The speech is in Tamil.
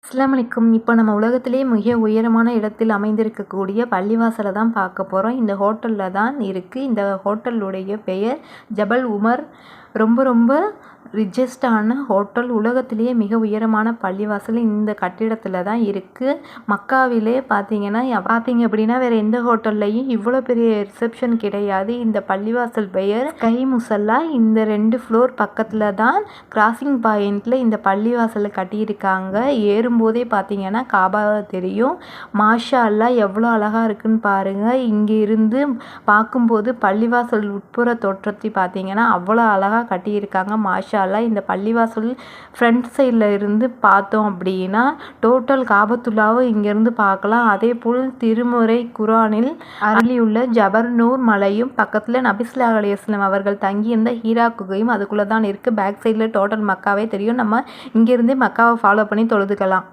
அஸ்ஸலாமு அலைக்கும். இப்போ நம்ம உலகத்திலேயே மிக உயரமான இடத்தில் அமைந்திருக்கக்கூடிய பள்ளிவாசலை தான் பார்க்க போகிறோம். இந்த ஹோட்டலில் தான் இருக்குது. இந்த ஹோட்டலுடைய பெயர் ஜபல் உமர். ரொம்ப ரொம்ப ரிச்சஸ்டான ஹோட்டல். உலகத்திலேயே மிக உயரமான பள்ளிவாசல் இந்த கட்டிடத்தில் தான் இருக்குது. மக்காவிலே பார்த்தீங்க அப்படின்னா வேறு எந்த ஹோட்டல்லையும் இவ்வளோ பெரிய ரிசப்ஷன் கிடையாது. இந்த பள்ளிவாசல் பெயர் ஸ்கை முசல்லா. இந்த 2 ஃப்ளோர் பக்கத்தில் தான் கிராசிங் பாயிண்டில் இந்த பள்ளிவாசலை கட்டியிருக்காங்க. ஏறும்போதே பார்த்தீங்கன்னா காபா தெரியும். மாஷா அல்லாஹ் எவ்வளோ அழகாக இருக்குன்னு பாருங்கள். இங்கே இருந்து பார்க்கும்போது பள்ளிவாசல் உட்புற தோற்றத்தை பார்த்தீங்கன்னா அவ்வளோ அழகாக கட்டியிருக்காங்க. மாஷா அல்லாஹ். இந்த பள்ளிவாசல் ஃப்ரண்ட் சைடில் இருந்து பார்த்தோம் அப்படின்னா டோட்டல் காபத்துல்லாவும் இங்கேருந்து பார்க்கலாம். அதே போல் திருமுறை குரானில் அருளியுள்ள ஜபர் நூர் மலையும் பக்கத்தில் நபி ஸல்லல்லாஹு அலைஹி வஸல்லம் அவர்கள் தங்கியிருந்த ஹீரா குகையும் அதுக்குள்ளே தான் இருக்குது. பேக் சைடில் டோட்டல் மக்காவே தெரியும். நம்ம இங்கேருந்தே மக்காவை ஃபாலோ பண்ணி தொழுதுக்கலாம்.